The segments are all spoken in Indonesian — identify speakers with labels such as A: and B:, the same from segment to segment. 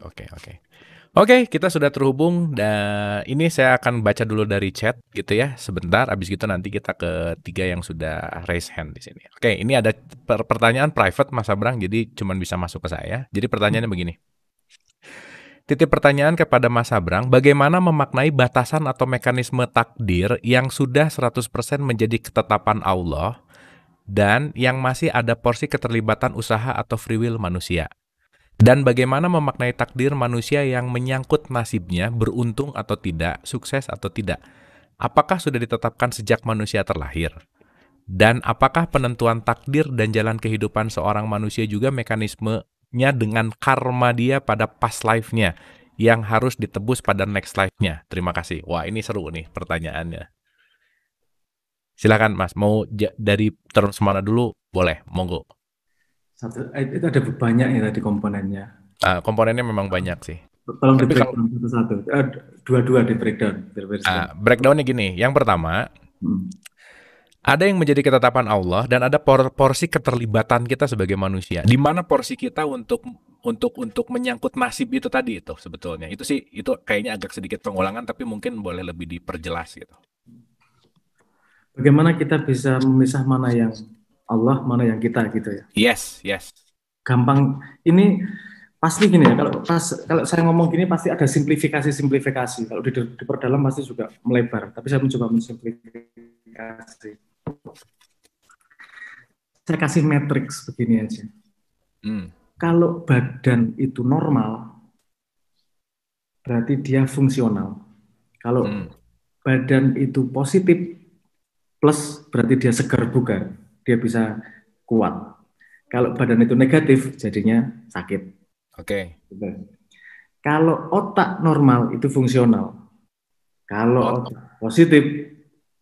A: Oke, oke. Oke, kita sudah terhubung dan ini saya akan baca dulu dari chat gitu ya, sebentar habis gitu nanti kita ke 3 yang sudah raise hand di sini. Oke, ini ada pertanyaan private Mas Abrang jadi cuman bisa masuk ke saya. Jadi pertanyaannya begini. Titip pertanyaan kepada Mas Abrang, bagaimana memaknai batasan atau mekanisme takdir yang sudah 100% menjadi ketetapan Allah dan yang masih ada porsi keterlibatan usaha atau free will manusia? Dan bagaimana memaknai takdir manusia yang menyangkut nasibnya, beruntung atau tidak, sukses atau tidak? Apakah sudah ditetapkan sejak manusia terlahir? Dan apakah penentuan takdir dan jalan kehidupan seorang manusia juga mekanismenya dengan karma dia pada past life-nya yang harus ditebus pada next life-nya? Terima kasih. Wah, ini seru nih pertanyaannya. Silakan Mas, mau dari terus mana dulu? Boleh, monggo.
B: Itu ada banyak ya tadi komponennya.
A: Komponennya memang banyak sih.
B: Tolong di
A: Tapi kalau
B: breakdown satu-satu. Dua-dua di breakdown biar simpel.
A: breakdownnya gini, yang pertama,
B: Hmm.
A: ada yang menjadi ketetapan Allah dan ada porsi keterlibatan kita sebagai manusia. Di mana porsi kita untuk menyangkut nasib itu tadi itu sebetulnya. Itu sih itu kayaknya agak sedikit pengulangan tapi mungkin boleh lebih diperjelas gitu.
B: Bagaimana kita bisa memisah mana yang Allah, mana yang kita gitu ya.
A: Yes, yes.
B: Gampang. Ini pasti gini ya. Kalau saya ngomong gini pasti ada simplifikasi. Kalau diperdalam pasti juga melebar. Tapi saya mencoba mensimplifikasi. Saya kasih matriks begini aja.
A: Hmm.
B: Kalau badan itu normal, berarti dia fungsional.
A: Hmm.
B: Kalau badan itu positif plus, berarti dia segar bugar, dia bisa kuat. Kalau badan itu negatif, jadinya sakit.
A: Oke.
B: Kalau otak normal itu fungsional. Kalau
A: Ot.
B: otak positif,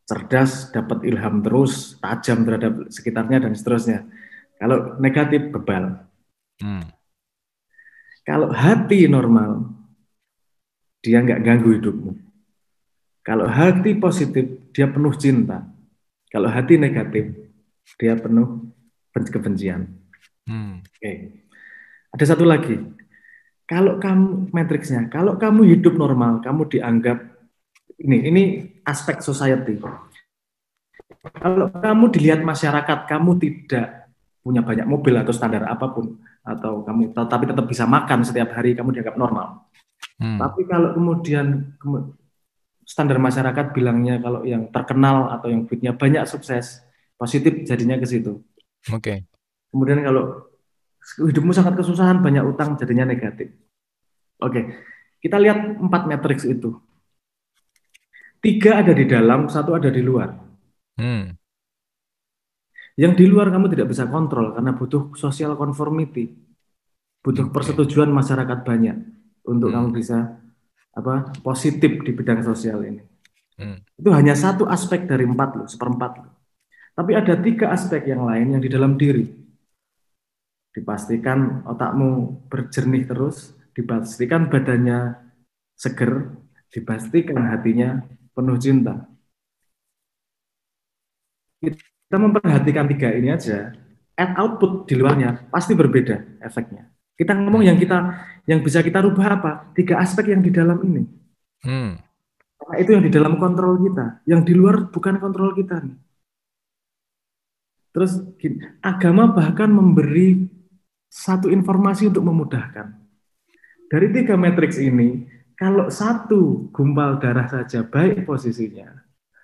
B: cerdas, dapat ilham terus, tajam terhadap sekitarnya dan seterusnya. Kalau negatif, bebal.
A: Hmm.
B: Kalau hati normal, dia nggak ganggu hidupmu. Kalau hati positif, dia penuh cinta. Kalau hati negatif, dia penuh kebencian.
A: Hmm.
B: Oke. Ada satu lagi. Kalau kamu matriksnya, kalau kamu hidup normal, kamu dianggap ini aspek society. Kalau kamu dilihat masyarakat, kamu tidak punya banyak mobil atau standar apapun, atau kamu tapi tetap bisa makan setiap hari, kamu dianggap normal.
A: Hmm.
B: Tapi kalau kemudian standar masyarakat bilangnya kalau yang terkenal atau yang duitnya banyak sukses, positif jadinya ke situ.
A: Oke.
B: Kemudian kalau hidupmu sangat kesusahan, banyak utang, jadinya negatif. Oke, kita lihat 4 matriks itu. 3 ada di dalam, 1 ada di luar.
A: Hmm.
B: Yang di luar kamu tidak bisa kontrol karena butuh social conformity, butuh
A: Oke.
B: persetujuan masyarakat banyak untuk kamu
A: Hmm.
B: bisa positif di bidang sosial ini.
A: Hmm.
B: Itu hanya satu aspek dari 4 loh, seperempat loh. Tapi ada 3 aspek yang lain yang di dalam diri. Dipastikan otakmu berjernih terus, dipastikan badannya seger, dipastikan hatinya penuh cinta. Kita memperhatikan 3 ini aja, add output di luarnya pasti berbeda efeknya. Kita ngomong
A: Hmm.
B: yang bisa kita rubah apa? 3 aspek yang di dalam ini.
A: Hmm.
B: Karena itu yang di dalam kontrol kita, yang di luar bukan kontrol kita nih. Terus agama bahkan memberi satu informasi untuk memudahkan. Dari 3 matriks ini, kalau satu gumpal darah saja baik posisinya,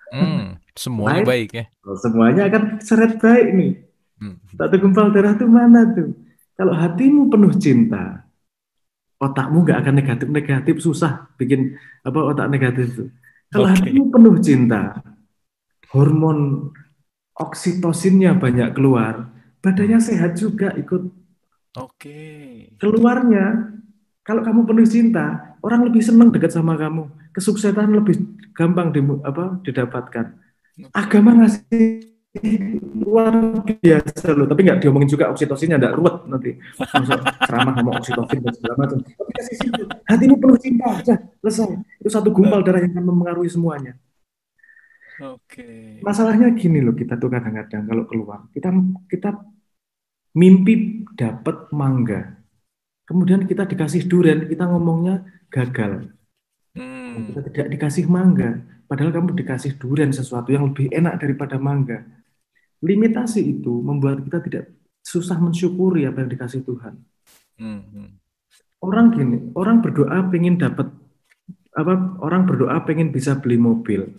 A: Hmm. Semuanya
B: lain
A: baik ya.
B: semuanya akan seret baik nih.
A: Hmm.
B: Satu gumpal darah itu mana tuh? Kalau hatimu penuh cinta, otakmu nggak akan negatif-negatif, susah bikin otak negatif itu. Kalau
A: Oke.
B: hatimu penuh cinta, hormon oksitosinnya banyak keluar,
A: Hmm.
B: badannya sehat juga ikut
A: Oke.
B: keluarnya. Kalau kamu penuh cinta, orang lebih senang dekat sama kamu, kesuksesan lebih gampang didapatkan.
A: Oke.
B: Agama ngasih luar biasa loh, tapi nggak diomongin juga oksitosinnya, nggak ruwet nanti masuk ceramah ngomong oksitosin dan segala macam, tapi kasih situ hatimu penuh cinta aja, selesai. Itu satu gumpal darah yang akan mempengaruhi semuanya.
A: Oke.
B: Masalahnya gini loh, kita tuh kadang-kadang kalau keluar kita kita mimpi dapat mangga, Kemudian kita dikasih durian, kita ngomongnya gagal. Kita tidak dikasih mangga, padahal kamu dikasih durian, sesuatu yang lebih enak daripada mangga. Limitasi itu membuat kita tidak susah mensyukuri apa yang dikasih Tuhan. Orang gini, orang berdoa pengen dapat apa? Orang berdoa pengen bisa beli mobil,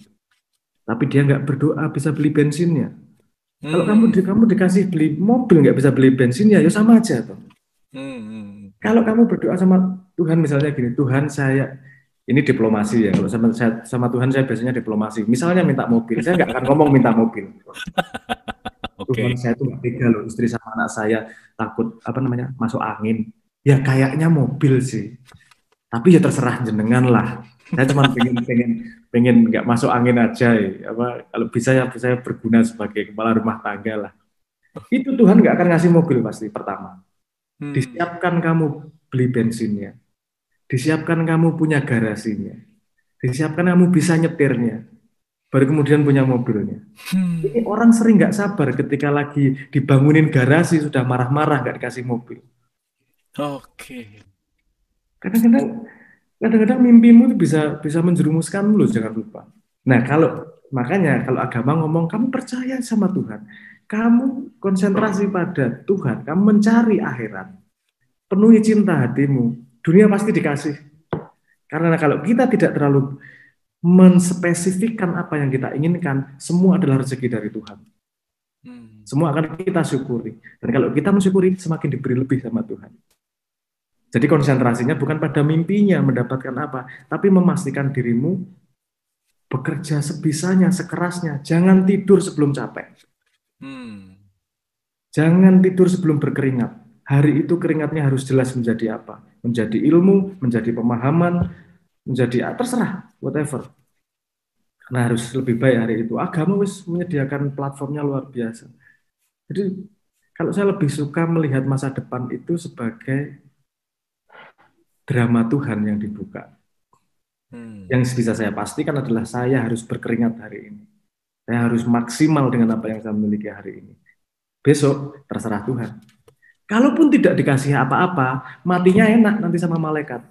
B: tapi dia nggak berdoa bisa beli bensinnya. Kalau kamu dikasih beli mobil nggak bisa beli bensinnya, ya sama aja tuh. Kalau kamu berdoa sama Tuhan misalnya gini, Tuhan saya ini diplomasi ya. Kalau sama Tuhan saya biasanya diplomasi. Misalnya minta mobil, saya nggak akan ngomong minta mobil. Tuhan saya tuh nggak tega loh, istri sama anak saya takut apa namanya masuk angin. Ya kayaknya mobil sih. Tapi ya terserah jenengan lah. Saya cuma pengen nggak masuk angin aja ya. Apa kalau bisa ya saya berguna sebagai kepala rumah tangga lah. Itu Tuhan nggak akan ngasih mobil pasti pertama. Disiapkan kamu beli bensinnya. Disiapkan kamu punya garasinya. Disiapkan kamu bisa nyetirnya. Baru kemudian punya mobilnya. Ini orang sering nggak sabar ketika lagi dibangunin garasi sudah marah-marah nggak dikasih mobil. Kadang-kadang mimpimu itu bisa menjerumuskanmu loh, jangan lupa. Nah, makanya kalau agama ngomong kamu percaya sama Tuhan, kamu konsentrasi pada Tuhan, kamu mencari akhirat, penuhi cinta hatimu, dunia pasti dikasih. Karena kalau kita tidak terlalu menspesifikkan apa yang kita inginkan, semua adalah rezeki dari Tuhan. Semua akan kita syukuri. Dan kalau kita mensyukuri, semakin diberi lebih sama Tuhan. Jadi konsentrasinya bukan pada mimpinya mendapatkan apa, tapi memastikan dirimu bekerja sebisanya, sekerasnya. Jangan tidur sebelum capek. Jangan tidur sebelum berkeringat. Hari itu keringatnya harus jelas menjadi apa? Menjadi ilmu, menjadi pemahaman, menjadi terserah, whatever. Karena harus lebih baik hari itu. Agama wis menyediakan platformnya luar biasa. Jadi kalau saya lebih suka melihat masa depan itu sebagai drama Tuhan yang dibuka. Yang bisa saya pastikan adalah saya harus berkeringat hari ini. Saya harus maksimal dengan apa yang saya miliki hari ini. Besok terserah Tuhan. Kalaupun tidak dikasih apa-apa, matinya enak nanti sama malaikat.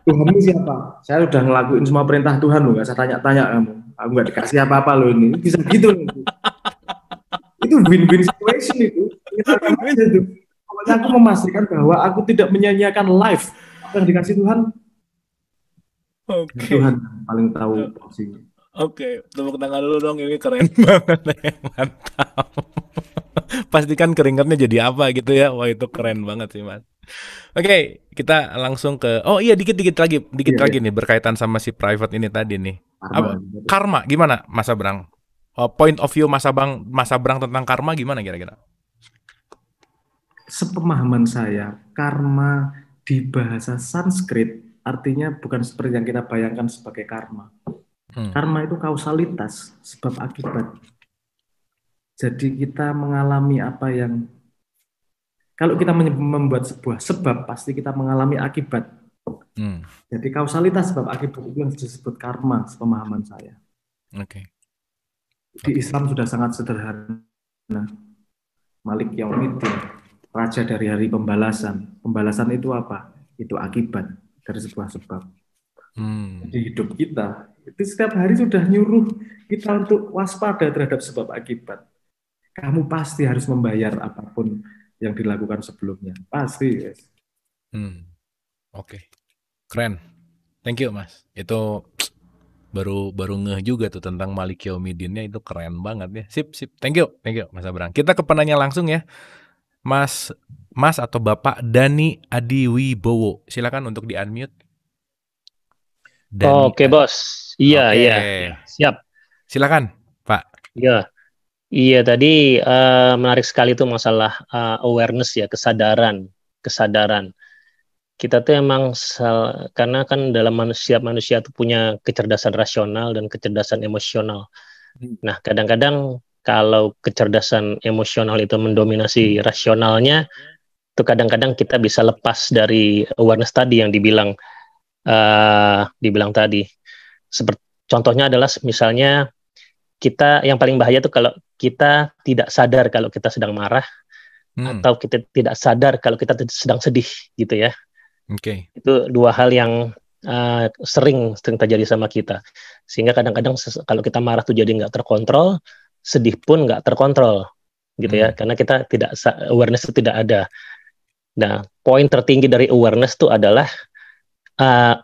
B: Tuhan ini siapa? Saya udah ngelakuin semua perintah Tuhan loh, gak usah tanya-tanya kamu. Aku nggak dikasih apa-apa loh ini. Bisa gitu loh. Itu win-win situation itu. Pokoknya aku memastikan bahwa aku tidak menyanyiakan life apa yang dikasih Tuhan. Tuhan paling tahu porsinya.
A: Tepuk tangan dulu dong, ini keren banget. Mantap. Pastikan keringatnya jadi apa gitu ya. Wah, itu keren banget sih, Mas. Oke, kita langsung ke dikit lagi nih berkaitan sama si private ini tadi nih. Karma gimana, Mas Abrang? Point of view Mas Abrang tentang karma gimana kira-kira?
B: Sepemahaman saya, karma di bahasa Sanskrit artinya bukan seperti yang kita bayangkan sebagai karma. Karma itu kausalitas, sebab akibat. Jadi kita mengalami apa yang, kalau kita membuat sebuah sebab, pasti kita mengalami akibat. Jadi kausalitas sebab akibat itu yang disebut karma, sepemahaman saya. Di Islam sudah sangat sederhana. Malik Yaumiddin, raja dari hari pembalasan. Pembalasan itu apa? Itu akibat dari sebuah sebab. Di hidup kita, itu setiap hari sudah nyuruh kita untuk waspada terhadap sebab akibat. Kamu pasti harus membayar apapun yang dilakukan sebelumnya. Pasti. Yes.
A: Keren. Thank you, Mas. Itu baru ngeh juga tuh tentang Malik Yaumiddinnya, itu keren banget ya. Sip. Thank you, Mas Abrang. Kita ke penanya langsung ya. Mas atau Bapak Dani Adiwibowo. Silakan untuk di-unmute.
C: Oke, Bos. Iya. Siap.
A: Silakan, Pak.
C: Iya, tadi menarik sekali tuh masalah awareness ya, kesadaran. Kita tuh emang karena kan dalam manusia tuh punya kecerdasan rasional dan kecerdasan emosional. Nah, kadang-kadang kalau kecerdasan emosional itu mendominasi rasionalnya, itu kadang-kadang kita bisa lepas dari awareness tadi yang dibilang tadi. Seperti contohnya adalah misalnya kita, yang paling bahaya tuh kalau kita tidak sadar kalau kita sedang marah, atau kita tidak sadar kalau kita sedang sedih gitu ya.
A: Oke.
C: Itu dua hal yang sering terjadi sama kita. Sehingga kadang-kadang kalau kita marah tuh jadi nggak terkontrol, sedih pun nggak terkontrol gitu ya, karena kita tidak awareness itu tidak ada. Nah, poin tertinggi dari awareness itu adalah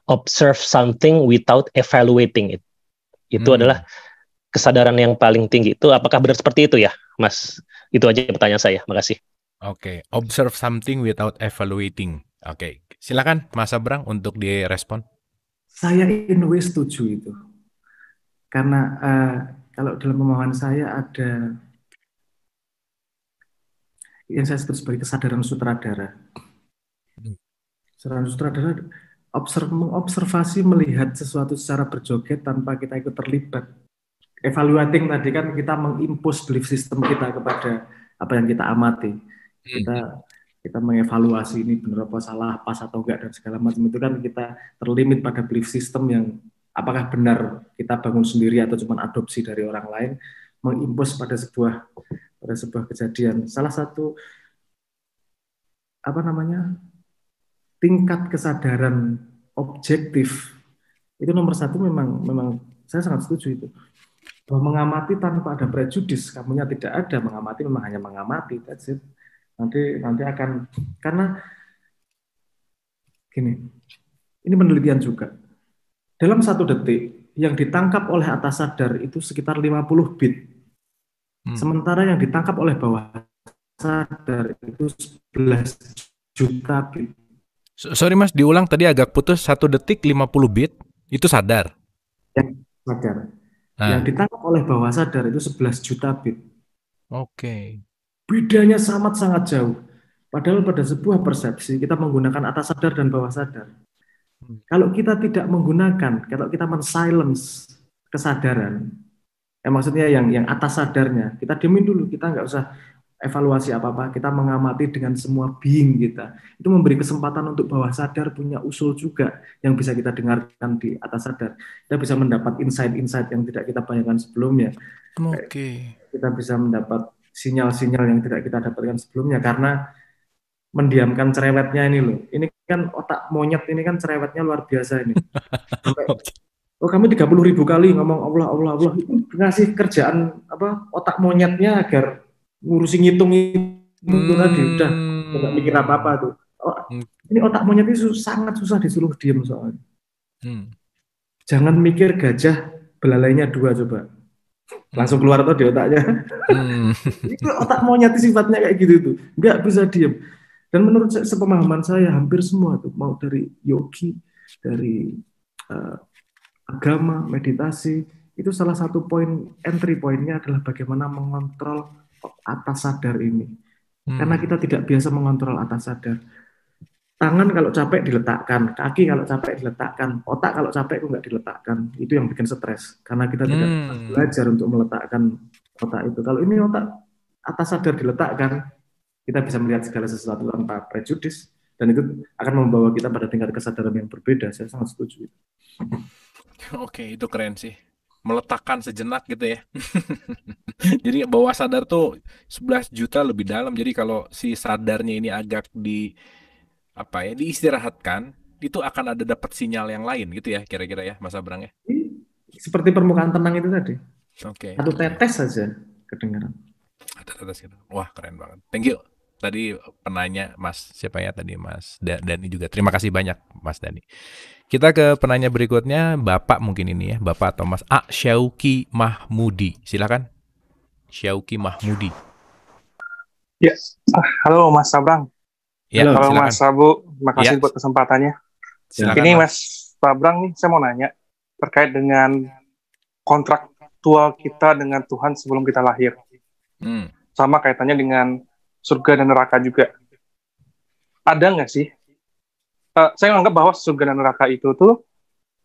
C: observe something without evaluating it. Itu adalah kesadaran yang paling tinggi. Itu apakah benar seperti itu ya, Mas? Itu aja pertanyaan saya. Makasih.
A: Oke, observe something without evaluating. Oke, silakan Mas Abrang untuk direspon.
B: Saya in a way setuju itu. Karena kalau dalam pemahaman saya ada yang saya sebut sebagai kesadaran sutradara. Kesadaran sutradara mengobservasi, melihat sesuatu secara berjoget tanpa kita ikut terlibat. Evaluating tadi kan kita mengimpus belief system kita kepada apa yang kita amati. Kita mengevaluasi ini benar apa salah, pas atau enggak dan segala macam itu kan kita terlimit pada belief system yang apakah benar kita bangun sendiri atau cuma adopsi dari orang lain, mengimpus pada sebuah kejadian. Salah satu tingkat kesadaran objektif itu nomor satu memang saya sangat setuju itu. Bahwa mengamati tanpa ada prejudis, kamunya tidak ada, mengamati memang hanya mengamati, that's it. Nanti akan, karena gini, ini penelitian juga. Dalam 1 detik yang ditangkap oleh atas sadar itu sekitar 50 bit. Sementara yang ditangkap oleh bawah sadar itu 11 juta bit.
A: Sorry Mas, diulang tadi agak putus. 1 detik 50 bit, itu sadar?
B: Yang sadar. Yang ditangkap oleh bawah sadar itu 11 juta bit.
A: Oke.
B: Bedanya sangat jauh. Padahal pada sebuah persepsi kita menggunakan atas sadar dan bawah sadar. Kalau kita tidak menggunakan, kalau kita men-silence kesadaran, maksudnya yang atas sadarnya, kita diemin dulu, kita nggak usah evaluasi apa-apa, kita mengamati dengan semua being kita. Itu memberi kesempatan untuk bawah sadar punya usul juga yang bisa kita dengarkan di atas sadar. Kita bisa mendapat insight-insight yang tidak kita bayangkan sebelumnya.
A: Oke.
B: Kita bisa mendapat sinyal-sinyal yang tidak kita dapatkan sebelumnya karena mendiamkan cerewetnya ini loh. Ini kan otak monyet ini kan cerewetnya luar biasa ini. Sampai, kami 30.000 kali ngomong Allah. Itu ngasih kerjaan otak monyetnya agar ngurusin ngitung itu tadi udah nggak mikir apa-apa tuh. Ini otak monyet itu sangat susah disuruh diem soalnya. Jangan mikir gajah belalainya 2 coba. Langsung keluar tuh di otaknya. Itu otak monyet sifatnya kayak gitu tuh. Nggak bisa diem. Dan menurut sepemahaman saya hampir semua tuh, mau dari yogi, dari agama, meditasi, itu salah satu entry pointnya adalah bagaimana mengontrol atas sadar ini. Karena kita tidak biasa mengontrol atas sadar. Tangan kalau capek diletakkan, kaki kalau capek diletakkan, otak kalau capek kok nggak diletakkan. Itu yang bikin stres. Karena kita tidak belajar untuk meletakkan otak itu. Kalau ini otak atas sadar diletakkan, kita bisa melihat segala sesuatu tanpa prejudis, dan itu akan membawa kita pada tingkat kesadaran yang berbeda. Saya sangat setuju.
A: Oke, itu keren sih. Meletakkan sejenak gitu ya. Jadi bawah sadar tuh 11 juta lebih dalam. Jadi kalau si sadarnya ini agak diistirahatkan, itu akan ada dapat sinyal yang lain gitu ya, kira-kira ya, Mas Abrang ya.
B: Seperti permukaan tenang itu tadi.
A: Oke.
B: Satu tetes saja kedengaran.
A: Tetes gitu. Wah, keren banget. Thank you. Tadi penanya Mas siapa ya tadi, Mas Dani juga. Terima kasih banyak Mas Dani. Kita ke penanya berikutnya, Bapak mungkin ini ya, Bapak atau Mas Syauki Mahmudi. Silakan. Syauki Mahmudi.
D: Ya, halo Mas Abrang.
A: Ya,
D: halo
A: silakan.
D: Mas Abu, terima kasih buat kesempatannya.
A: Silakan,
D: ini Mas Abrang nih, saya mau nanya terkait dengan kontraktual kita dengan Tuhan sebelum kita lahir. Sama kaitannya dengan surga dan neraka juga. Ada nggak sih? Saya menganggap bahwa surga dan neraka itu tuh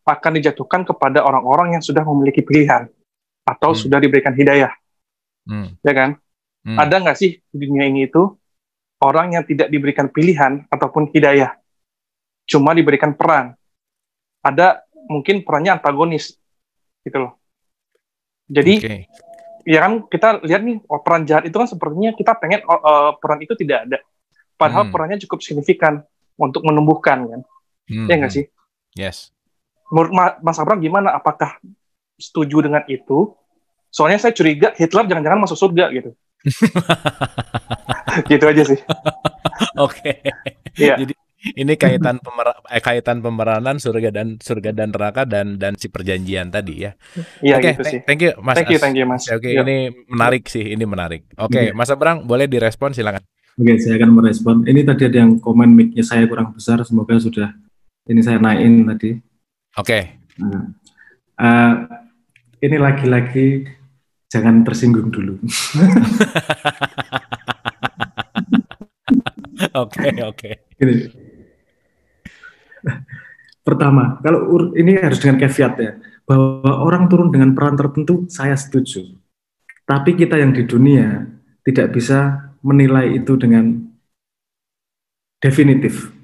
D: akan dijatuhkan kepada orang-orang yang sudah memiliki pilihan atau sudah diberikan hidayah, ya kan? Ada nggak sih di dunia ini itu orang yang tidak diberikan pilihan ataupun hidayah, cuma diberikan peran? Ada mungkin perannya antagonis, gitu loh. Jadi ya kan kita lihat nih, peran jahat itu kan sepertinya kita pengen peran itu tidak ada. Padahal perannya cukup signifikan untuk menumbuhkan kan. Ya nggak sih?
A: Yes.
D: Menurut Mas Abraham gimana? Apakah setuju dengan itu? Soalnya saya curiga Hitler jangan-jangan masuk surga gitu. Gitu aja sih.
A: Oke. Yeah. Jadi ini kaitan pemeranan surga dan neraka dan si perjanjian tadi ya. Oke,
D: gitu
A: thank you Mas.
D: Thank you Mas.
A: Oke, ini menarik sih, ini menarik. Oke, Mas Abraham boleh direspon, silakan.
B: Oke, saya akan merespon. Ini tadi ada yang komen mic-nya saya kurang besar, semoga sudah ini saya naikin tadi.
A: Oke.
B: Ini lagi-lagi jangan tersinggung dulu.
A: Oke.
B: Ini. Pertama, kalau ini harus dengan caveat ya, bahwa orang turun dengan peran tertentu, saya setuju. Tapi kita yang di dunia tidak bisa menilai itu dengan definitif.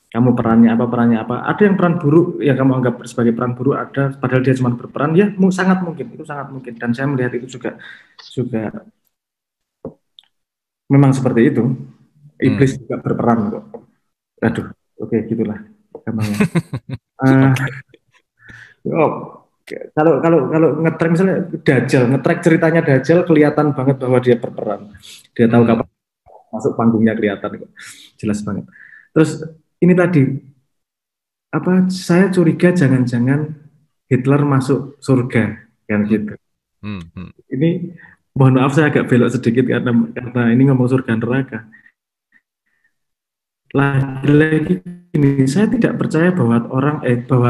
B: Kamu perannya apa? Ada yang peran buruk yang kamu anggap sebagai peran buruk ada, padahal dia cuma berperan, ya sangat mungkin, itu sangat mungkin. Dan saya melihat itu juga memang seperti itu. Iblis juga berperan kok. Aduh, oke, gitulah. Kalau ngetrack misalnya Dajjal, ngetrack ceritanya Dajjal kelihatan banget bahwa dia berperan. Dia tahu kapan masuk panggungnya, kelihatan kok. Jelas banget. Terus ini tadi saya curiga jangan-jangan Hitler masuk surga kan gitu. Ini mohon maaf saya agak belok sedikit karena ini ngomong surga neraka. Lagi-lagi ini saya tidak percaya bahwa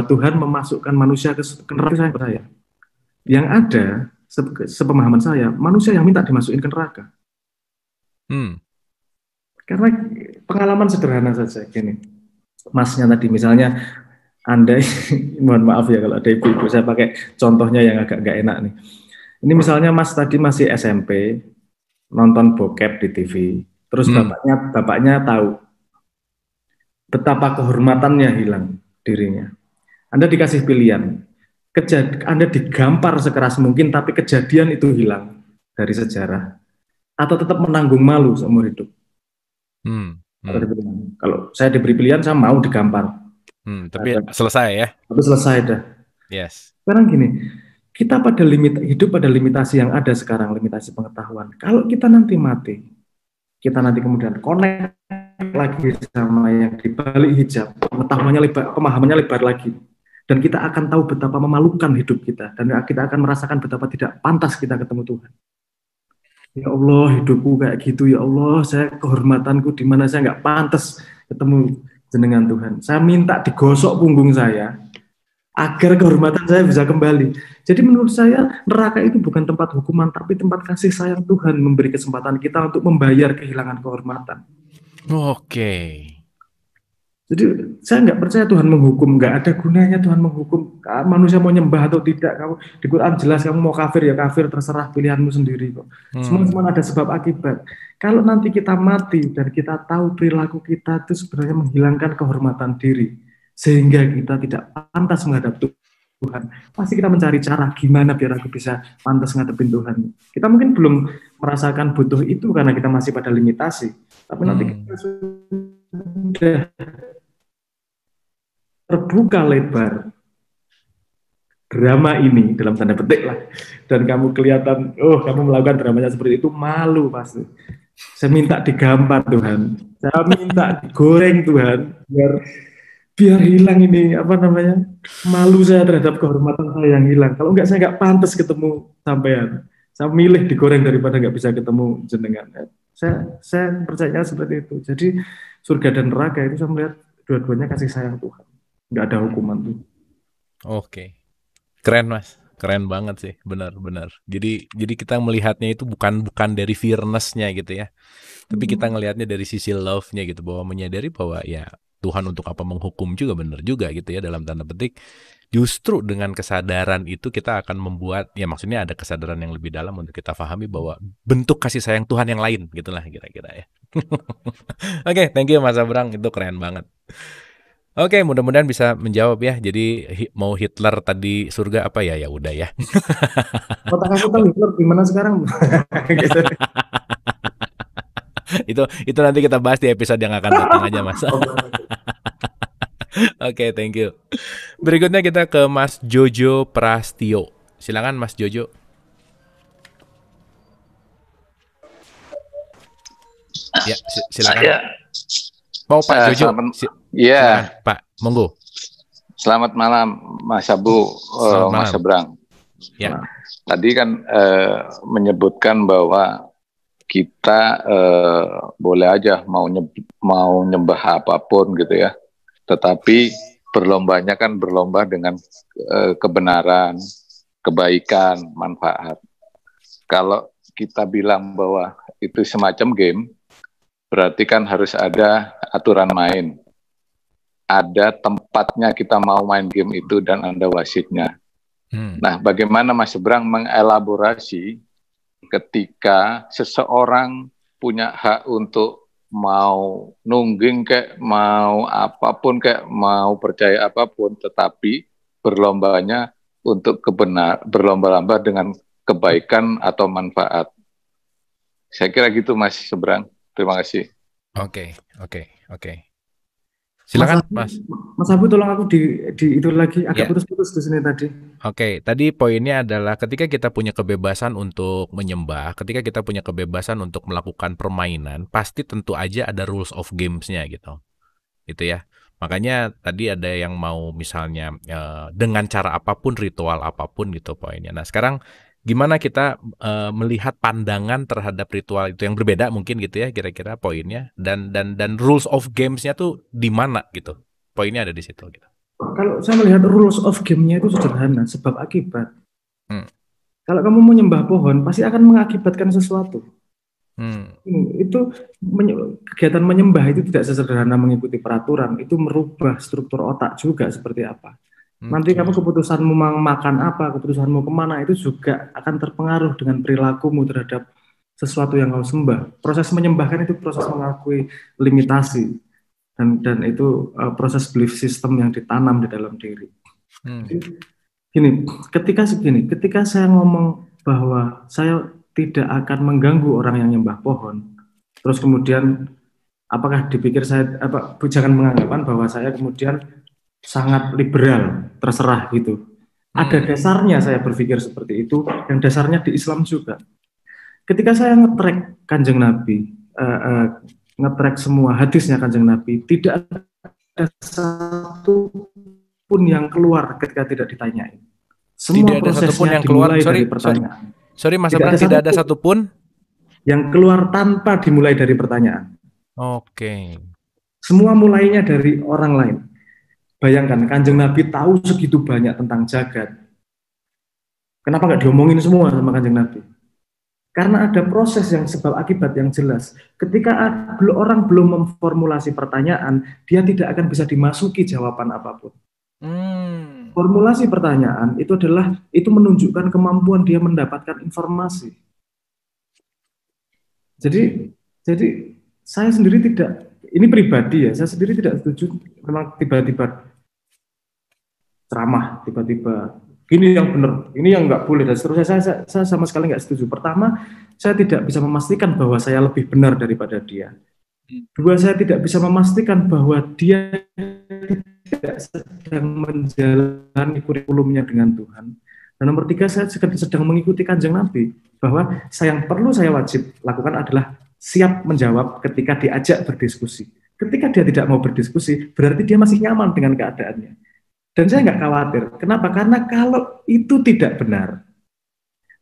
B: Tuhan memasukkan manusia ke neraka, saya percaya. Yang ada sepemahaman saya, manusia yang minta dimasukin ke neraka. Karena pengalaman sederhana saja gini. Masnya tadi misalnya Anda mohon maaf ya kalau ada ibu-ibu, saya pakai contohnya yang agak nggak enak nih. Ini misalnya Mas tadi masih SMP, nonton bokep di TV, terus bapaknya tahu betapa kehormatannya hilang dirinya. Anda dikasih pilihan, Anda digampar sekeras mungkin, tapi kejadian itu hilang dari sejarah, atau tetap menanggung malu seumur hidup. Kalau saya diberi pilihan, saya mau digampar.
A: Tapi selesai ya.
B: Tapi selesai dah.
A: Yes.
B: Sekarang gini, kita hidup pada limitasi yang ada sekarang, limitasi pengetahuan. Kalau kita nanti mati, kita nanti kemudian connect lagi sama yang di balik hijab, pengetahuannya lebar, pemahamannya lebar lagi, dan kita akan tahu betapa memalukan hidup kita, dan kita akan merasakan betapa tidak pantas kita ketemu Tuhan. Ya Allah, hidupku kayak gitu, ya Allah, kehormatanku di mana saya nggak pantas ketemu jenengan Tuhan. Saya minta digosok punggung saya agar kehormatan saya bisa kembali. Jadi menurut saya neraka itu bukan tempat hukuman, tapi tempat kasih sayang Tuhan memberi kesempatan kita untuk membayar kehilangan kehormatan.
A: Oke.
B: Jadi saya nggak percaya Tuhan menghukum, nggak ada gunanya Tuhan menghukum. Manusia mau nyembah atau tidak, kamu di Quran jelas kamu mau kafir ya kafir, terserah pilihanmu sendiri kok. Semua ada sebab akibat. Kalau nanti kita mati dan kita tahu perilaku kita itu sebenarnya menghilangkan kehormatan diri, sehingga kita tidak pantas menghadap Tuhan, pasti kita mencari cara gimana biar aku bisa pantas ngadepin Tuhan. Kita mungkin belum merasakan butuh itu karena kita masih pada limitasi, tapi nanti kita sudah terbuka lebar drama ini dalam tanda petik lah, dan kamu kelihatan, kamu melakukan dramanya seperti itu, malu pasti. Saya minta digampar Tuhan, saya minta digoreng Tuhan, biar hilang ini malu saya terhadap kehormatan saya yang hilang. Kalau enggak saya nggak pantas ketemu sampean. Saya milih digoreng daripada nggak bisa ketemu jenengan. Saya percaya seperti itu. Jadi surga dan neraka itu saya melihat dua-duanya kasih sayang Tuhan. Nggak ada hukuman tuh.
A: Oke. Keren Mas. Keren banget sih, benar-benar. Jadi kita melihatnya itu bukan dari fearness-nya gitu ya. Tapi kita ngelihatnya dari sisi love-nya gitu, bahwa menyadari bahwa ya Tuhan untuk apa menghukum juga benar juga gitu ya, dalam tanda petik. Justru dengan kesadaran itu kita akan membuat, ya maksudnya ada kesadaran yang lebih dalam untuk kita pahami bahwa bentuk kasih sayang Tuhan yang lain gitulah kira-kira ya. Oke, thank you Mas Abraham, itu keren banget. Oke, mudah-mudahan bisa menjawab ya. Jadi mau Hitler tadi surga apa ya? Ya udah ya.
B: Otak aku tahu Hitler gimana sekarang. Gitu.
A: itu nanti kita bahas di episode yang akan datang aja, Mas. Oke, thank you. Berikutnya kita ke Mas Jojo Prastio. Silakan Mas Jojo. Ya, silakan. Oh, Pak Jojo.
E: Iya,
A: Pak, monggo.
E: Selamat malam, Mas Abu, Mas Sebrang.
A: Ya.
E: Tadi kan menyebutkan bahwa kita boleh aja mau nyembah apapun gitu ya, tetapi berlombanya kan berlomba dengan kebenaran, kebaikan, manfaat. Kalau kita bilang bahwa itu semacam game, berarti kan harus ada aturan main. Ada tempatnya kita mau main game itu dan ada wasitnya. Nah, bagaimana Mas Sebrang mengelaborasi ketika seseorang punya hak untuk mau nungging kayak mau apapun kayak mau percaya apapun, tetapi berlombanya untuk berlomba-lomba dengan kebaikan atau manfaat. Saya kira gitu Mas Sebrang. Terima kasih.
A: Oke. Silakan, Mas.
B: Mas Abu, tolong aku di itu lagi agak putus-putus di sini tadi.
A: Oke, tadi poinnya adalah ketika kita punya kebebasan untuk menyembah, ketika kita punya kebebasan untuk melakukan permainan, pasti tentu aja ada rules of games-nya gitu. Itu ya. Makanya tadi ada yang mau misalnya dengan cara apapun, ritual apapun gitu poinnya. Nah, sekarang gimana kita melihat pandangan terhadap ritual itu yang berbeda mungkin gitu ya kira-kira poinnya dan rules of games-nya tuh di mana gitu. Poinnya ada di situ gitu.
B: Kalau saya melihat rules of game-nya itu sederhana, sebab akibat. Kalau kamu menyembah pohon pasti akan mengakibatkan sesuatu. Itu kegiatan menyembah itu tidak sesederhana mengikuti peraturan, itu merubah struktur otak juga seperti apa. Nanti kamu keputusanmu makan apa, keputusanmu kemana, itu juga akan terpengaruh dengan perilakumu terhadap sesuatu yang kamu sembah. Proses menyembahkan itu proses mengakui limitasi dan itu proses belief system yang ditanam di dalam diri. Ketika saya ngomong bahwa saya tidak akan mengganggu orang yang nyembah pohon, terus kemudian apakah dipikir jangan menganggapan bahwa saya kemudian sangat liberal, terserah gitu. Ada dasarnya saya berpikir seperti itu, dan dasarnya di Islam juga. Ketika saya nge-track Kanjeng Nabi, nge-track semua hadisnya Kanjeng Nabi, tidak ada satu pun yang keluar ketika tidak ditanyain. Semua
A: tidak ada satupun yang keluar dari pertanyaan. Sorry Mas Sebrang, tidak ada satupun
B: yang keluar tanpa dimulai dari pertanyaan.
A: Oke.
B: Semua mulainya dari orang lain. Bayangkan, Kanjeng Nabi tahu segitu banyak tentang jagat. Kenapa nggak diomongin semua sama Kanjeng Nabi? Karena ada proses yang sebab akibat yang jelas. Ketika orang belum memformulasi pertanyaan, dia tidak akan bisa dimasuki jawaban apapun. Formulasi pertanyaan itu menunjukkan kemampuan dia mendapatkan informasi. Jadi saya sendiri tidak, ini pribadi ya, saya sendiri tidak setuju memang tiba-tiba ceramah, tiba-tiba ini yang benar, ini yang nggak boleh, dan seterusnya. Saya sama sekali nggak setuju. Pertama, saya tidak bisa memastikan bahwa saya lebih benar daripada dia. Dua, saya tidak bisa memastikan bahwa dia tidak sedang menjalani kurikulumnya dengan Tuhan. Dan nomor tiga, saya sedang mengikuti Kanjeng Nabi, bahwa yang perlu saya wajib lakukan adalah siap menjawab ketika diajak berdiskusi. Ketika dia tidak mau berdiskusi, berarti dia masih nyaman dengan keadaannya. Dan saya nggak khawatir. Kenapa? Karena kalau itu tidak benar,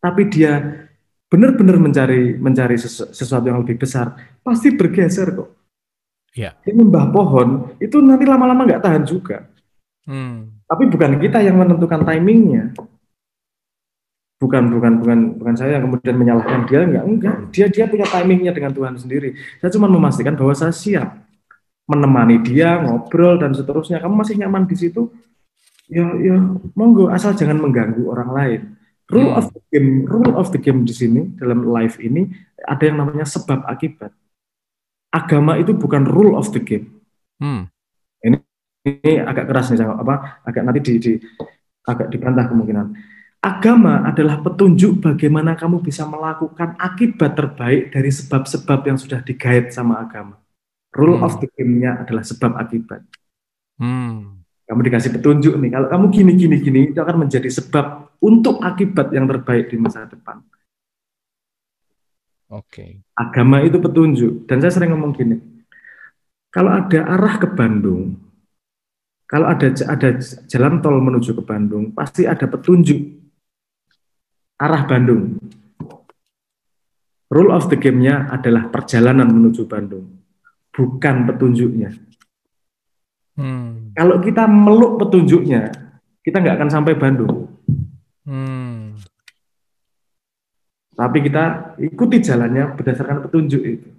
B: tapi dia benar-benar mencari sesuatu yang lebih besar, pasti bergeser kok.
A: Ya.
B: Menyembah pohon itu nanti lama-lama nggak tahan juga. Tapi bukan kita yang menentukan timingnya. Bukan saya yang kemudian menyalahkan dia, enggak. Dia punya timingnya dengan Tuhan sendiri. Saya cuma memastikan bahwa saya siap menemani dia, ngobrol dan seterusnya. Kamu masih nyaman di situ? Ya monggo, asal jangan mengganggu orang lain. Rule of the game di sini dalam life ini ada yang namanya sebab akibat. Agama itu bukan rule of the game. Ini ini agak keras nih, agak nanti agak dibantah kemungkinan. Agama adalah petunjuk bagaimana kamu bisa melakukan akibat terbaik dari sebab-sebab yang sudah digait sama agama. Rule of the game-nya adalah sebab akibat. Kamu dikasih petunjuk nih, kalau kamu gini, itu akan menjadi sebab untuk akibat yang terbaik di masa depan.
A: Oke.
B: Agama itu petunjuk. Dan saya sering ngomong gini, kalau ada arah ke Bandung, kalau ada jalan tol menuju ke Bandung, pasti ada petunjuk arah Bandung. Rule of the game-nya adalah perjalanan menuju Bandung, bukan petunjuknya. Kalau kita meluk petunjuknya, kita nggak akan sampai Bandung. Tapi kita ikuti jalannya berdasarkan petunjuk itu.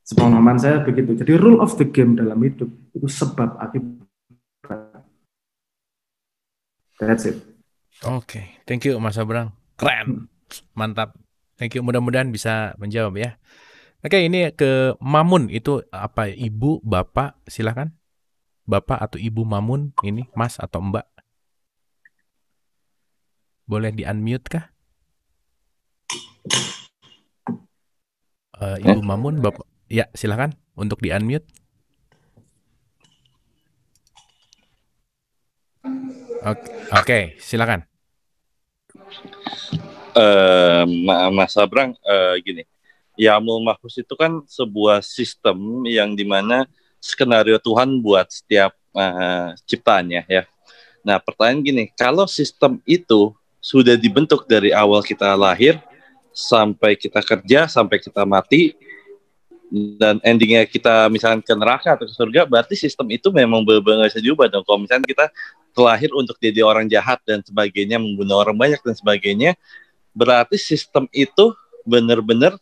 B: Sepemahaman saya begitu. Jadi rule of the game dalam hidup itu sebab akibat. That's it.
A: Oke, thank you Mas Abrang. Keren, mantap. Thank you. Mudah-mudahan bisa menjawab ya. Oke, ini ke Mamun itu apa? Ibu, bapak, silakan. Bapak atau Ibu Mamun ini, Mas atau Mbak? Boleh di-unmute kah? Ibu Mamun, Bapak. Ya, silakan untuk di-unmute. Oke, silakan.
F: Mas Abrang, gini, Ya'mul Mahfuz itu kan sebuah sistem yang dimana skenario Tuhan buat setiap ciptaannya ya. Nah, pertanyaan gini, kalau sistem itu sudah dibentuk dari awal kita lahir sampai kita kerja, sampai kita mati, dan endingnya kita misalnya ke neraka atau ke surga, berarti sistem itu memang benar-benar bisa diubah dong. Kalau misalnya kita terlahir untuk jadi orang jahat dan sebagainya, membunuh orang banyak dan sebagainya, berarti sistem itu benar-benar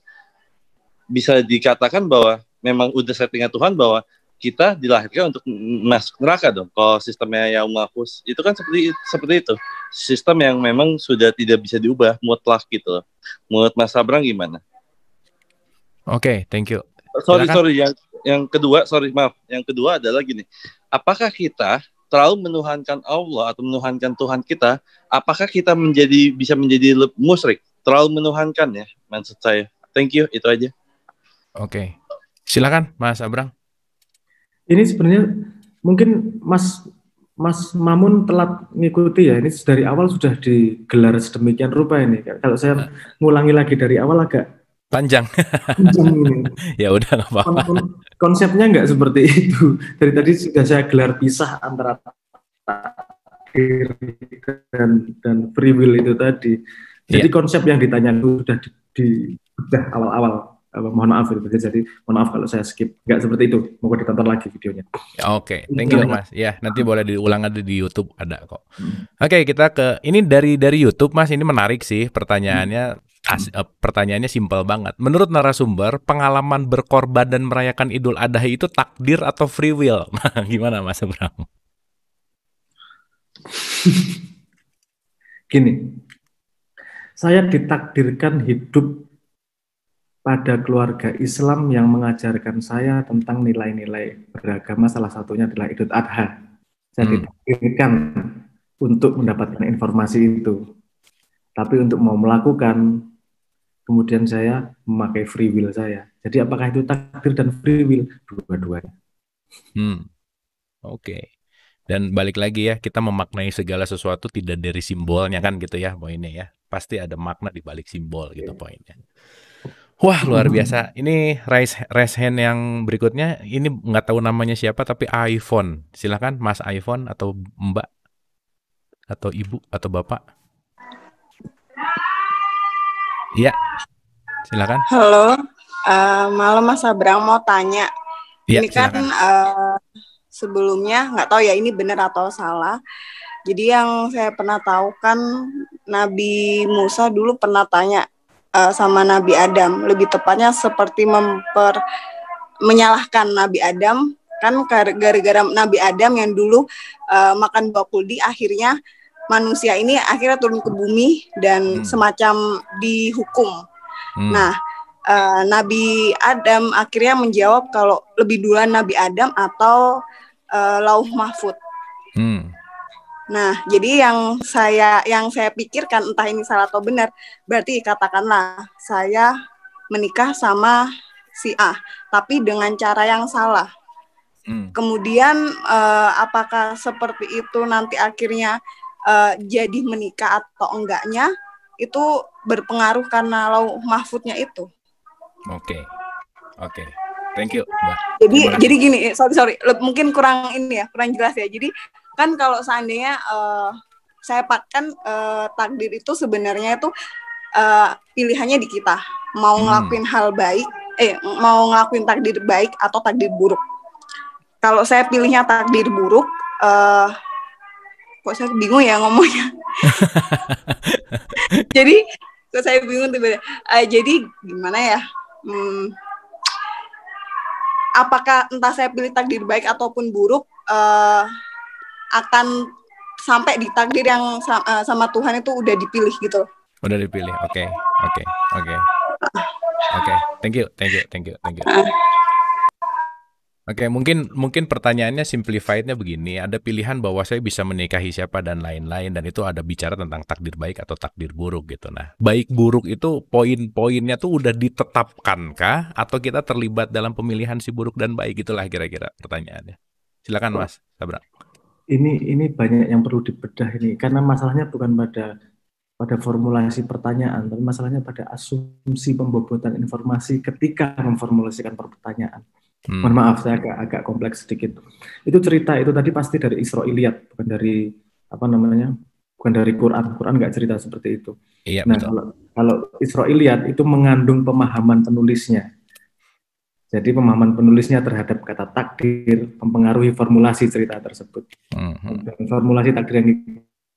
F: bisa dikatakan bahwa memang udah settingan Tuhan bahwa kita dilahirkan untuk masuk neraka dong. Kalau sistemnya yang Mahfuz itu kan seperti itu. Sistem yang memang sudah tidak bisa diubah, mutlak gitu. Menurut Mas Abrang gimana?
A: Oke, thank you.
F: Sorry, yang kedua adalah gini. Apakah kita terlalu menuhankan Allah atau menuhankan Tuhan kita? Apakah kita bisa menjadi musyrik? Terlalu menuhankan ya, maksud saya. Thank you, itu aja.
A: Oke. Silakan Mas Abrang.
B: Ini sebenarnya mungkin Mas Mamun telat ngikuti ya. Ini dari awal sudah digelar sedemikian rupa ini. Kalau saya ngulangi lagi dari awal agak
A: panjang. Ya udah nggak apa-apa.
B: Konsepnya nggak seperti itu. Dari tadi sudah saya gelar pisah antara takdir dan free will itu tadi. Jadi konsep yang ditanya itu sudah awal-awal. Mohon maaf jadi mohon maaf kalau saya skip. Nggak seperti itu. Mau ditonton lagi videonya.
A: Oke, thank you Mas. Ya nanti boleh diulang ada di YouTube ada kok. Oke, kita ke ini dari YouTube Mas. Ini menarik sih pertanyaannya. Pertanyaannya simpel banget. Menurut narasumber, pengalaman berkorban dan merayakan Idul Adha itu takdir atau free will? Nah, gimana Mas Abrang?
B: Gini, saya ditakdirkan hidup pada keluarga Islam yang mengajarkan saya tentang nilai-nilai beragama, salah satunya adalah Idul Adha. Saya ditakdirkan untuk mendapatkan informasi itu. Tapi untuk mau melakukan, kemudian saya memakai free will saya. Jadi apakah itu takdir dan free will? Dua-duanya.
A: Oke. Dan balik lagi ya, kita memaknai segala sesuatu tidak dari simbolnya kan gitu ya poinnya ya. Pasti ada makna di balik simbol gitu poinnya. Wah luar biasa. Ini raise hand yang berikutnya, ini nggak tahu namanya siapa tapi iPhone. Silakan Mas iPhone atau Mbak atau Ibu atau Bapak. Iya, silakan.
G: Halo, malam Mas Abrang mau tanya.
A: Ya,
G: ini kan sebelumnya nggak tahu ya ini benar atau salah. Jadi yang saya pernah tahu kan Nabi Musa dulu pernah tanya sama Nabi Adam, lebih tepatnya seperti menyalahkan Nabi Adam kan gara-gara Nabi Adam yang dulu makan buah kuldi, akhirnya manusia ini akhirnya turun ke bumi dan semacam dihukum. Nah, Nabi Adam akhirnya menjawab kalau lebih duluan Nabi Adam atau Lauh Mahfuz. Nah, jadi yang saya pikirkan, entah ini salah atau benar, berarti katakanlah saya menikah sama si A, tapi dengan cara yang salah. Kemudian apakah seperti itu nanti akhirnya jadi menikah atau enggaknya, itu berpengaruh karena lauh mahfuznya itu.
A: Oke. Thank you, Mbak.
G: Jadi gini, sorry, mungkin kurang jelas ya. Jadi kan kalau seandainya saya kan takdir itu sebenarnya itu pilihannya di kita, mau ngelakuin hal baik, mau ngelakuin takdir baik atau takdir buruk. Kalau saya pilihnya takdir buruk, kok saya bingung ya ngomongnya. Jadi kok saya bingung tiba-tiba. Jadi gimana ya? Apakah entah saya pilih takdir baik ataupun buruk, akan sampai di takdir yang sama Tuhan itu udah dipilih gitu.
A: Udah dipilih. Oke. Thank you. Oke, mungkin pertanyaannya simplified-nya begini, ada pilihan bahwa saya bisa menikahi siapa dan lain-lain, dan itu ada bicara tentang takdir baik atau takdir buruk gitu. Nah, baik buruk itu poin-poinnya tuh udah ditetapkankah atau kita terlibat dalam pemilihan si buruk dan baik, itulah kira-kira pertanyaannya. Silakan Mas Sabra.
B: Ini banyak yang perlu dibedah ini, karena masalahnya bukan pada formulasi pertanyaan, tapi masalahnya pada asumsi pembobotan informasi ketika memformulasikan pertanyaan. Mohon maaf, saya agak kompleks sedikit. Itu cerita itu tadi pasti dari Israiliyat, bukan dari bukan dari Quran. Quran nggak cerita seperti itu.
A: Iya,
B: nah,
A: betul.
B: kalau Israiliyat itu mengandung pemahaman penulisnya. Jadi pemahaman penulisnya terhadap kata takdir mempengaruhi formulasi cerita tersebut. Dan formulasi takdir yang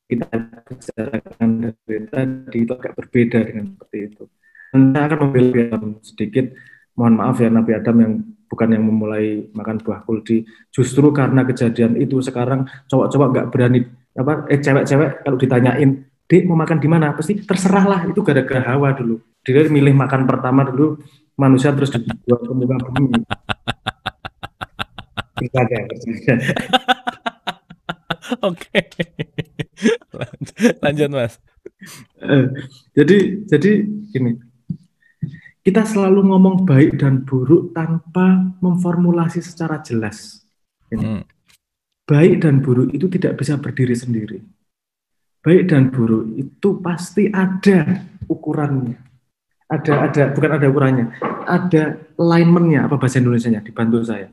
B: kita bicarakan dari tadi itu agak berbeda dengan seperti itu. Dan saya akan membela sedikit. Mohon maaf ya, Nabi Adam yang bukan yang memulai makan buah kuldi. Justru karena kejadian itu sekarang cowok-cowok nggak berani, cewek-cewek kalau ditanyain, Dek mau makan di mana? Pasti terserahlah, itu gara-gara Hawa dulu. Dia milih makan pertama dulu, manusia terus dibuat ke muka bumi.
A: Oke. Lanjut Mas.
B: Jadi gini. Kita selalu ngomong baik dan buruk tanpa memformulasi secara jelas. Baik dan buruk itu tidak bisa berdiri sendiri. Baik dan buruk itu pasti ada ukurannya. Bukan ada ukurannya. Ada alignment-nya, apa bahasa Indonesianya? Dibantu saya.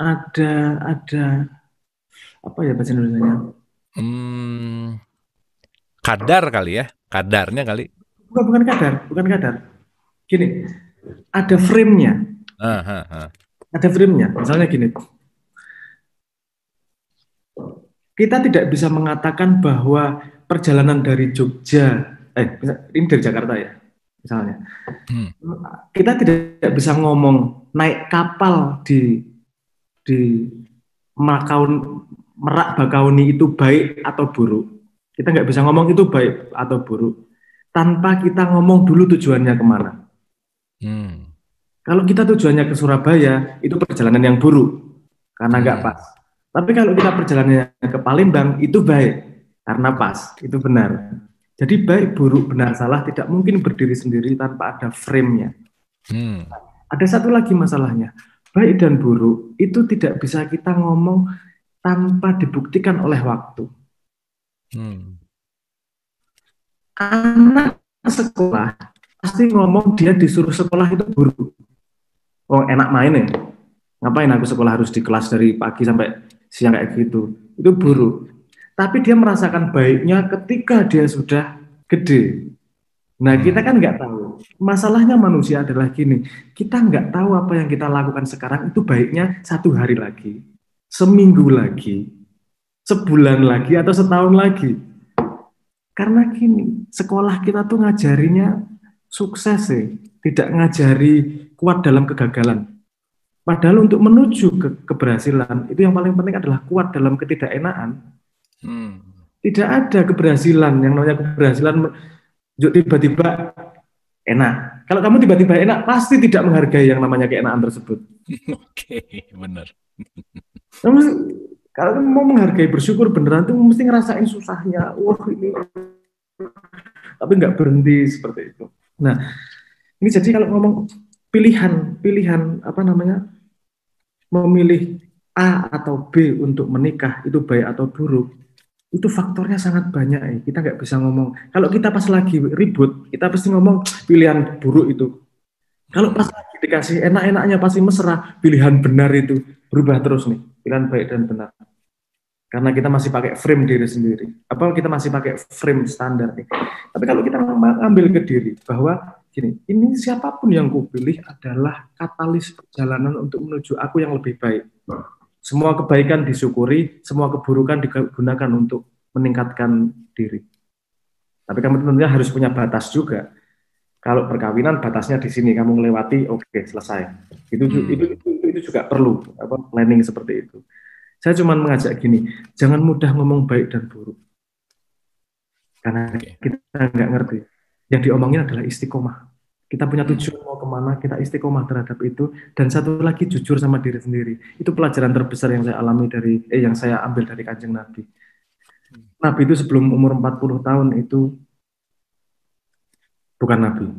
B: Ada apa ya bahasa Indonesianya?
A: Kadar kali ya? Kadarnya kali.
B: Bukan kadar. Gini, ada frame-nya. Ada frame-nya. Misalnya gini. Kita tidak bisa mengatakan bahwa perjalanan dari Jogja, ini dari Jakarta ya, misalnya. Kita tidak bisa ngomong naik kapal di Merak Bakauni itu baik atau buruk. Kita nggak bisa ngomong itu baik atau buruk tanpa kita ngomong dulu tujuannya kemana. Kalau kita tujuannya ke Surabaya, itu perjalanan yang buruk karena nggak pas. Tapi kalau kita perjalanannya ke Palembang, itu baik karena pas, itu benar. Jadi baik, buruk, benar, salah tidak mungkin berdiri sendiri tanpa ada frame-nya. Ada satu lagi masalahnya, baik dan buruk itu tidak bisa kita ngomong tanpa dibuktikan oleh waktu. Anak sekolah pasti ngomong dia disuruh sekolah itu buruk. Oh enak main ya, ngapain aku sekolah harus di kelas dari pagi sampai siang kayak gitu, itu buruk. Tapi dia merasakan baiknya ketika dia sudah gede. Nah kita kan nggak tahu. Masalahnya manusia adalah gini, kita nggak tahu apa yang kita lakukan sekarang itu baiknya 1 hari lagi, seminggu lagi, sebulan lagi, atau setahun lagi. Karena gini, sekolah kita tuh ngajarinya sukses sih, tidak ngajari kuat dalam kegagalan. Padahal untuk menuju ke keberhasilan, itu yang paling penting adalah kuat dalam ketidakenaan. Tidak ada keberhasilan, yang namanya keberhasilan tiba-tiba enak. Kalau kamu tiba-tiba enak, pasti tidak menghargai yang namanya keenakan tersebut.
A: Oke, benar.
B: Kalau mau menghargai bersyukur beneran tuh mesti ngerasain susahnya. Wah ini, tapi nggak berhenti seperti itu. Nah, ini jadi kalau ngomong pilihan apa namanya, memilih A atau B untuk menikah itu baik atau buruk, itu faktornya sangat banyak ya. Kita nggak bisa ngomong. Kalau kita pas lagi ribut, kita pasti ngomong pilihan buruk itu. Kalau pas lagi dikasih enak-enaknya pasti mesra, pilihan benar itu berubah terus nih, pilihan baik dan benar. Karena kita masih pakai frame diri sendiri. Apa kita masih pakai frame standar nih. Tapi kalau kita ambil ke diri bahwa gini, ini siapapun yang kupilih adalah katalis perjalanan untuk menuju aku yang lebih baik. Semua kebaikan disyukuri, semua keburukan digunakan untuk meningkatkan diri. Tapi kamu tentunya harus punya batas juga. Kalau perkawinan batasnya di sini, kamu melewati, oke, selesai. Itu juga perlu planning seperti itu. Saya cuma mengajak gini, jangan mudah ngomong baik dan buruk. Karena kita nggak ngerti. Yang diomongin adalah istiqomah. Kita punya tujuan mau kemana, kita istiqomah terhadap itu. Dan satu lagi, jujur sama diri sendiri. Itu pelajaran terbesar yang saya alami yang saya ambil dari Kanjeng Nabi. Nabi itu sebelum umur 40 tahun itu bukan Nabi.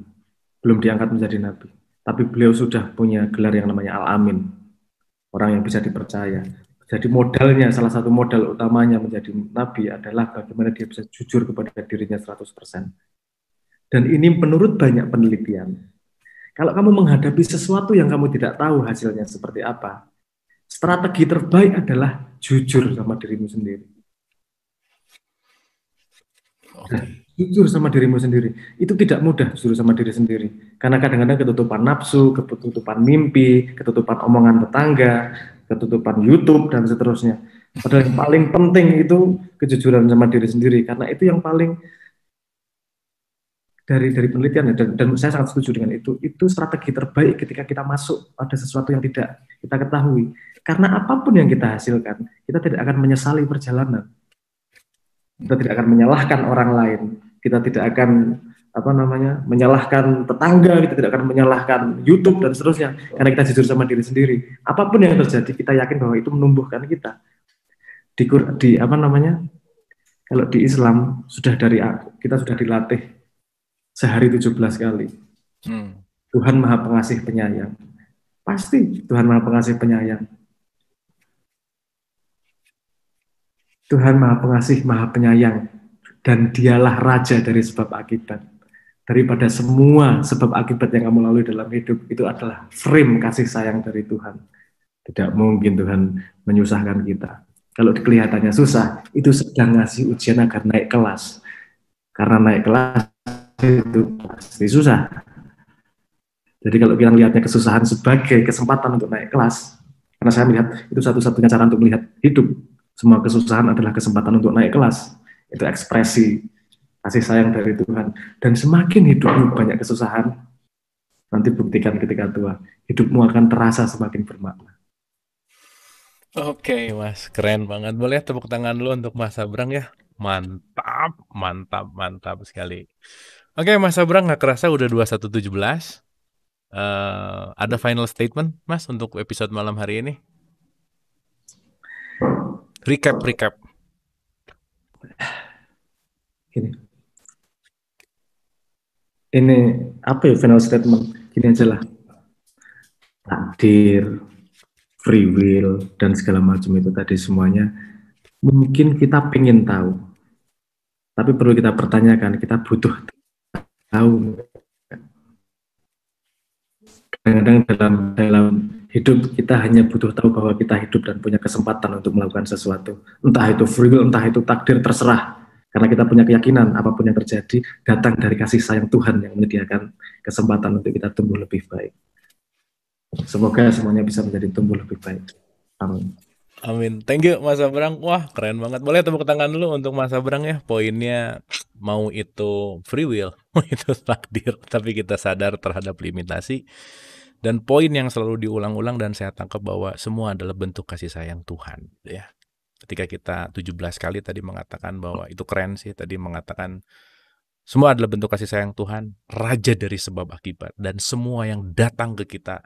B: Belum diangkat menjadi Nabi. Tapi beliau sudah punya gelar yang namanya Al-Amin. Orang yang bisa dipercaya. Jadi modalnya, salah satu modal utamanya menjadi nabi adalah bagaimana dia bisa jujur kepada dirinya 100%. Dan ini menurut banyak penelitian. Kalau kamu menghadapi sesuatu yang kamu tidak tahu hasilnya seperti apa, strategi terbaik adalah jujur sama dirimu sendiri. Jujur sama dirimu sendiri. Itu tidak mudah jujur sama diri sendiri. Karena kadang-kadang ketutupan nafsu, ketutupan mimpi, ketutupan omongan tetangga, ketutupan YouTube dan seterusnya. Padahal yang paling penting itu kejujuran sama diri sendiri, karena itu yang paling dari penelitian dan saya sangat setuju dengan itu. Itu strategi terbaik ketika kita masuk pada sesuatu yang tidak kita ketahui. Karena apapun yang kita hasilkan, kita tidak akan menyesali perjalanan. Kita tidak akan menyalahkan orang lain. Kita tidak akan menyalahkan tetangga, kita tidak akan menyalahkan YouTube dan seterusnya, karena kita jujur sama diri sendiri. Apapun yang terjadi, kita yakin bahwa itu menumbuhkan kita. Kalau di Islam kita sudah dilatih sehari 17 kali. Tuhan Maha Pengasih Penyayang. Pasti Tuhan Maha Pengasih Penyayang. Tuhan Maha Pengasih, Maha Penyayang, dan dialah raja dari sebab akibat. Daripada semua sebab akibat yang kamu lalui dalam hidup, itu adalah frame kasih sayang dari Tuhan. Tidak mungkin Tuhan menyusahkan kita. Kalau kelihatannya susah, itu sedang ngasih ujian agar naik kelas. Karena naik kelas itu pasti susah. Jadi kalau kita lihatnya kesusahan sebagai kesempatan untuk naik kelas, karena saya melihat itu satu-satunya cara untuk melihat hidup. Semua kesusahan adalah kesempatan untuk naik kelas. Itu ekspresi kasih sayang dari Tuhan. Dan semakin hidupmu banyak kesusahan, nanti buktikan ketika tua, hidupmu akan terasa semakin bermakna.
A: Oke, Mas, keren banget. Boleh tepuk tangan dulu untuk Mas Abrang ya. Mantap sekali. Oke, Mas Abrang, nggak kerasa udah 21.17. Ada final statement, Mas, untuk episode malam hari ini? Recap.
B: Ini apa ya final statement? Gini aja lah. Takdir, free will, dan segala macam itu tadi semuanya mungkin kita pengen tahu. Tapi perlu kita pertanyakan, kita butuh tahu. Kadang-kadang dalam hidup kita hanya butuh tahu bahwa kita hidup dan punya kesempatan untuk melakukan sesuatu. Entah itu free will, entah itu takdir, terserah. Karena kita punya keyakinan apapun yang terjadi datang dari kasih sayang Tuhan yang menyediakan kesempatan untuk kita tumbuh lebih baik. Semoga semuanya bisa menjadi tumbuh lebih baik. Amin.
A: Amin. Thank you Mas Abrang. Wah, keren banget. Boleh tepuk tangan dulu untuk Mas Abrang ya. Poinnya mau itu free will, mau itu takdir, tapi kita sadar terhadap limitasi. Dan poin yang selalu diulang-ulang dan saya tangkap bahwa semua adalah bentuk kasih sayang Tuhan, ya. Ketika kita 17 kali tadi mengatakan bahwa itu keren sih, tadi mengatakan semua adalah bentuk kasih sayang Tuhan, raja dari sebab akibat, dan semua yang datang ke kita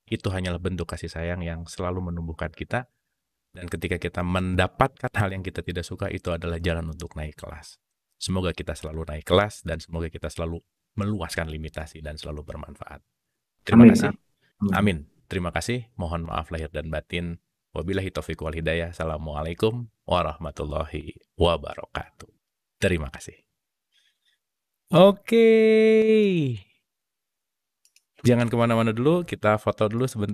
A: itu hanyalah bentuk kasih sayang yang selalu menumbuhkan kita Dan ketika kita mendapatkan hal yang kita tidak suka, itu adalah jalan untuk naik kelas. Semoga kita selalu naik kelas dan semoga kita selalu meluaskan limitasi dan selalu bermanfaat. Terima kasih. Amin. Terima kasih. Mohon maaf lahir dan batin. Wabillahi taufiq wal hidayah. Assalamualaikum warahmatullahi wabarakatuh. Terima kasih. Oke. Jangan kemana-mana dulu. Kita foto dulu sebentar.